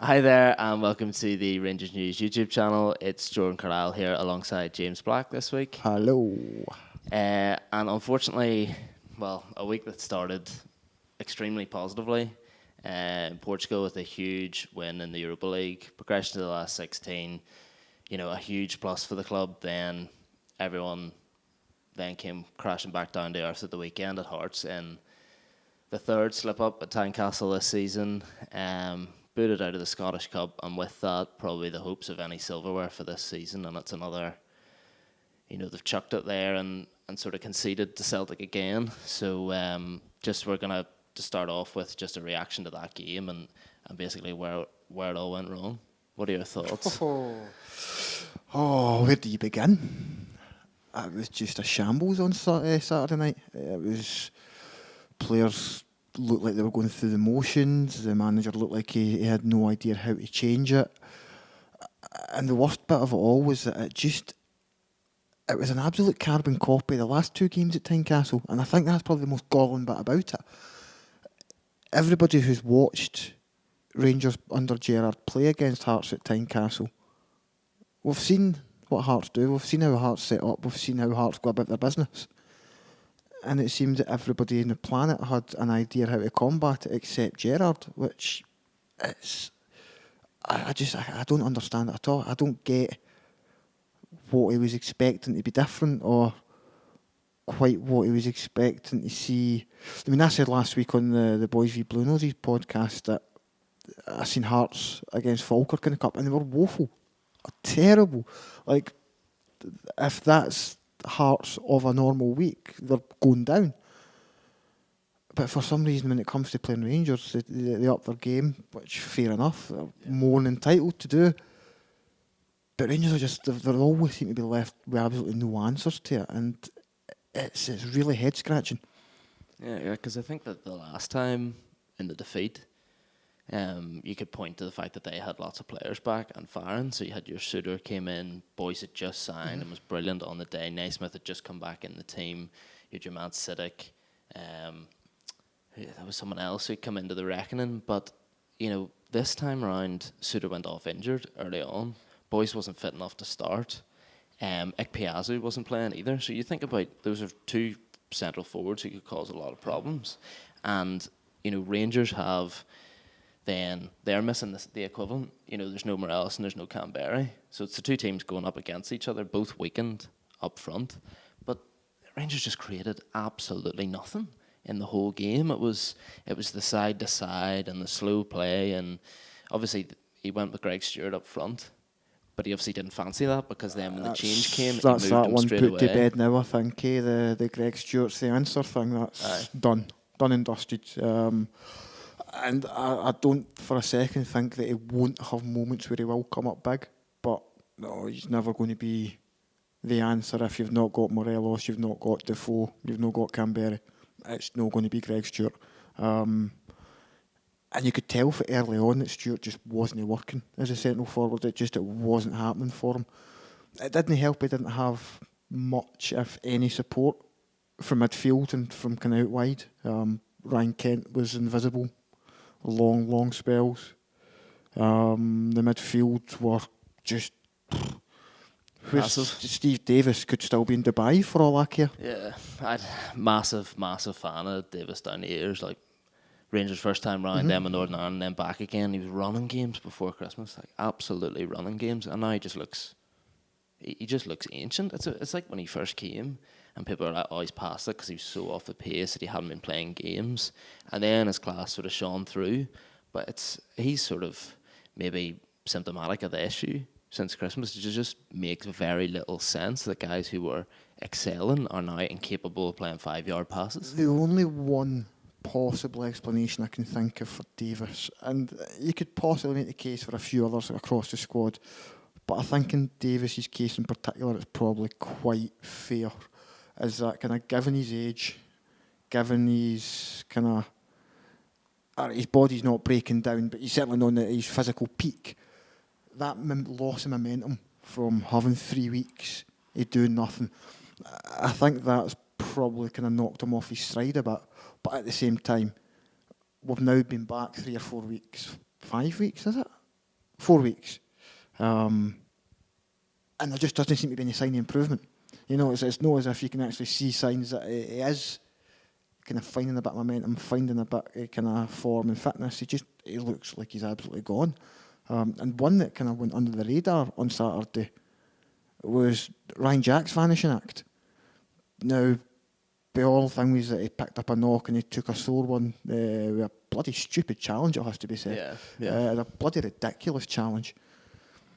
Hi there, and welcome to the Rangers News YouTube channel. It's Jordan Carlisle here alongside James Black this week. Hello. And unfortunately, a week that started extremely positively. Portugal with a huge win in the Europa League, progression to the last 16, a huge plus for the club. Then everyone then came crashing back down to earth at the weekend at Hearts in the third slip up at Tynecastle this season. Booted out of the Scottish Cup, and with that, probably the hopes of any silverware for this season. And it's another, they've chucked it there and sort of conceded to Celtic again. So we're going to start off with just a reaction to that game and basically where it all went wrong. What are your thoughts? Where do you begin? It was just a shambles on Saturday night. It was players looked like they were going through the motions. The manager looked like he had no idea how to change it. And the worst bit of it all was that it was an absolute carbon copy of the last two games at Tynecastle. And I think that's probably the most galling bit about it. Everybody who's watched Rangers under Gerrard play against Hearts at Tynecastle, we've seen what Hearts do. We've seen how Hearts set up. We've seen how Hearts go about their business. And it seemed that everybody on the planet had an idea how to combat it except Gerrard, which is... I don't understand it at all. I don't get what he was expecting to be different or quite what he was expecting to see. I mean, I said last week on the Boys v Blue Noses podcast that I seen Hearts against Falkirk in the Cup and they were woeful. Terrible. Like, if that's Hearts of a normal week, they're going down. But for some reason, when it comes to playing Rangers, they up their game, which fair enough, they're more than entitled to do. But Rangers are just, they always seem to be left with absolutely no answers to it, and it's really head scratching. Yeah, because I think that the last time in the defeat, you could point to the fact that they had lots of players back and firing. So you had your Suter came in, Boyce had just signed and was brilliant on the day. Naismith had just come back in the team. You had your man Siddick. There was someone else who'd come into the reckoning. But, this time around, Suter went off injured early on. Boyce wasn't fit enough to start. Ikpeazu wasn't playing either. So you think about those are two central forwards who could cause a lot of problems. And, Rangers have... then they're missing the equivalent. There's no Morelos and there's no Canberra. So it's the two teams going up against each other, both weakened up front. But Rangers just created absolutely nothing in the whole game. It was the side to side and the slow play, and obviously he went with Greg Stewart up front. But he obviously didn't fancy that because then when the change came, he moved him straight away. Put to bed now, I think. The Greg Stewart's the answer thing. That's done and dusted. And I don't for a second think that he won't have moments where he will come up big. But no, he's never going to be the answer if you've not got Morelos, you've not got Defoe, you've not got Canberra. It's not going to be Greg Stewart. And you could tell for early on that Stewart just wasn't working as a central forward. It wasn't happening for him. It didn't help he didn't have much, if any, support from midfield and from kind of out wide. Ryan Kent was invisible. Long spells. The midfield were just... Massive. Steve Davis could still be in Dubai for all I care. Yeah, I'm massive fan of Davis down the years. Like Rangers first time round, them in Northern Ireland, then back again. He was running games before Christmas, like absolutely running games, and now he just looks ancient. It's like when he first came. And people are like, oh, he's past it because he was so off the pace that he hadn't been playing games. And then his class sort of shone through. But he's sort of maybe symptomatic of the issue since Christmas. It just makes very little sense that guys who were excelling are now incapable of playing 5-yard passes. The only one possible explanation I can think of for Davis, and you could possibly make the case for a few others across the squad, but I think in Davis's case in particular it's probably quite fair. Is that kind of given his age, given his kind of his body's not breaking down, but he's certainly not at his physical peak. That loss of momentum from having 3 weeks of doing nothing, I think that's probably kind of knocked him off his stride a bit. But at the same time, we've now been back 3 or 4 weeks, 5 weeks, is it? 4 weeks. And there just doesn't seem to be any sign of improvement. You know, it's not as if you can actually see signs that he is kind of finding a bit of momentum, finding a bit of kind of form and fitness. He looks like he's absolutely gone. And one that kind of went under the radar on Saturday was Ryan Jack's vanishing act. Now, the whole thing was that he picked up a knock and he took a sore one with a bloody stupid challenge, it has to be said. A bloody ridiculous challenge.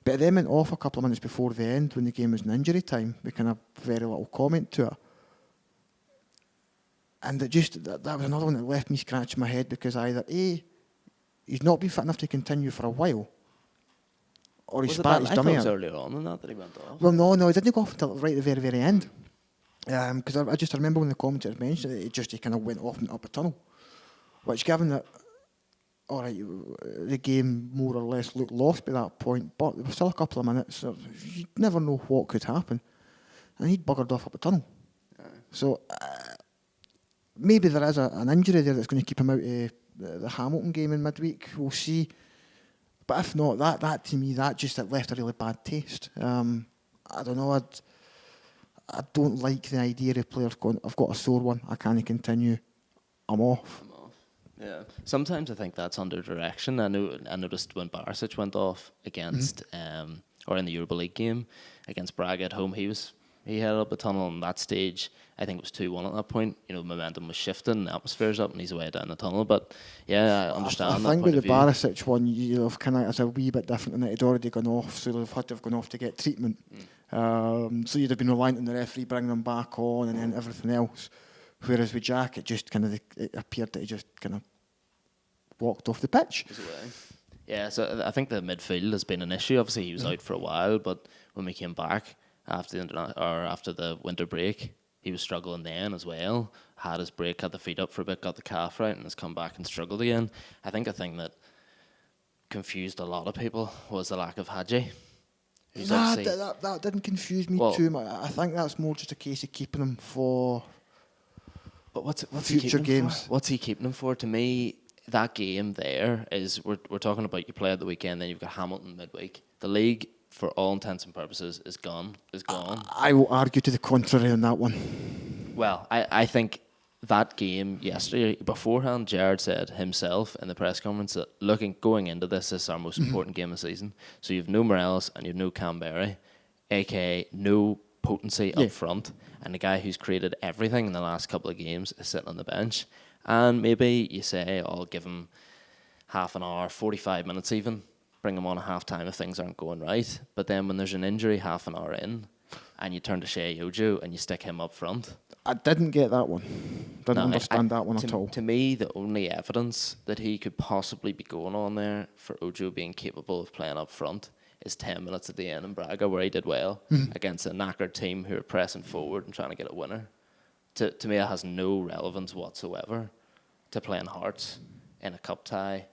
But then went off a couple of minutes before the end when the game was in injury time with kind of very little comment to it. And it just, that was another one that left me scratching my head, because either A, he's not been fit enough to continue for a while, or he spat his dummy out. I thought it was earlier on than that he went off. Well, no, he didn't go off until right at the very, very end. Because I just remember when the commentators mentioned it, he kind of went off and up a tunnel. Which, given that, all right, the game more or less looked lost by that point, but there was still a couple of minutes, so you never know what could happen. And he'd buggered off up a tunnel. So, maybe there is an injury there that's going to keep him out of the Hamilton game in midweek. We'll see. But if not, that to me, that left a really bad taste. I don't know. I don't like the idea of players going, I've got a sore one, I can't continue, I'm off. Yeah. Sometimes I think that's under direction. I noticed when Barisic went off against, or in the Europa League game against Braga at home, he headed up a tunnel on that stage. I think it was 2-1 at that point. You know, momentum was shifting, the atmosphere's up, and he's away down the tunnel. But yeah, I understand. I think with the Barisic one, it's a wee bit different in that he'd already gone off, so they'd have had to have gone off to get treatment. So you'd have been reliant on the referee bringing them back on, and then everything else. Whereas with Jack, it appeared that he just kind of walked off the pitch. Yeah, so I think the midfield has been an issue. Obviously, he was out for a while, but when we came back after the winter break, he was struggling then as well. Had his break, had the feet up for a bit, got the calf right, and has come back and struggled again. I think a thing that confused a lot of people was the lack of Hadji. That didn't confuse me too much. I think that's more just a case of keeping him for. But what's future games? What's he keeping him for? To me, that game there is we're talking about you play at the weekend, then you've got Hamilton midweek. The league, for all intents and purposes, is gone. I will argue to the contrary on that one. Well, I think that game yesterday, beforehand, Gerrard said himself in the press conference that going into this is our most important game of the season. So you've no Morelos and you've no Canberra, aka no potency up front, and the guy who's created everything in the last couple of games is sitting on the bench. And maybe you say, I'll give him half an hour, 45 minutes even, bring him on at half time if things aren't going right. But then when there's an injury half an hour in, and you turn to Shea Ojo and you stick him up front. I didn't get that one. Didn't understand that one at all. To me, the only evidence that he could possibly be going on there for Ojo being capable of playing up front is 10 minutes at the end in Braga, where he did well against a knackered team who are pressing forward and trying to get a winner. To me, it has no relevance whatsoever to playing Hearts in a cup tie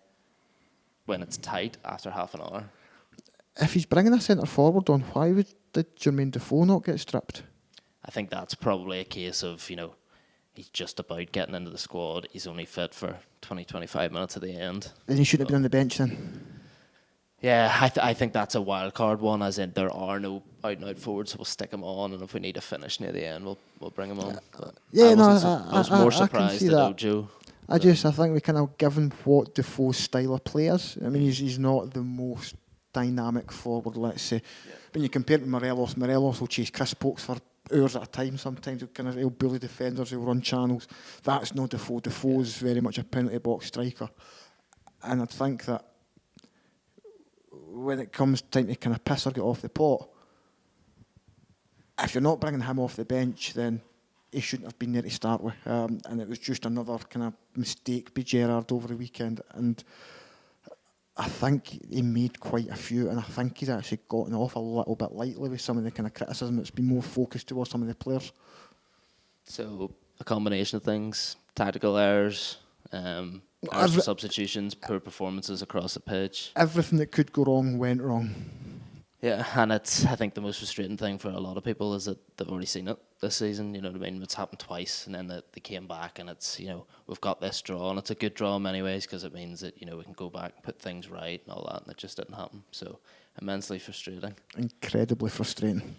when it's tight after half an hour. If he's bringing a centre forward on, why did Jermaine Defoe not get stripped? I think that's probably a case of, he's just about getting into the squad. He's only fit for 20-25 minutes at the end. Then he shouldn't have been on the bench then. Yeah, I think that's a wild card one, as in there are no out-and-out forwards, so we'll stick him on, and if we need a finish near the end, we'll bring him on. I was more surprised at Ojo. I think we kind of given what Defoe's style of play is. I mean, he's not the most dynamic forward, let's say. Yeah. When you compare it to Morelos will chase Chris Pokes for hours at a time sometimes. He'll bully defenders, he'll run channels. That's not Defoe. Defoe's very much a penalty box striker. And I think that when it comes time to kind of piss or get off the pot, if you're not bringing him off the bench, then he shouldn't have been there to start with. And it was just another kind of mistake by Gerrard over the weekend. And I think he made quite a few, and I think he's actually gotten off a little bit lightly with some of the kind of criticism that's been more focused towards some of the players. So a combination of things, tactical errors, substitutions, poor performances across the pitch. Everything that could go wrong went wrong. Yeah, and I think the most frustrating thing for a lot of people is that they've already seen it. this season. You know what I mean? It's happened twice, and then they came back, and it's, you know, we've got this draw, and it's a good draw in many ways because it means that, you know, we can go back, put things right, and all that, and it just didn't happen. So immensely frustrating. Incredibly frustrating.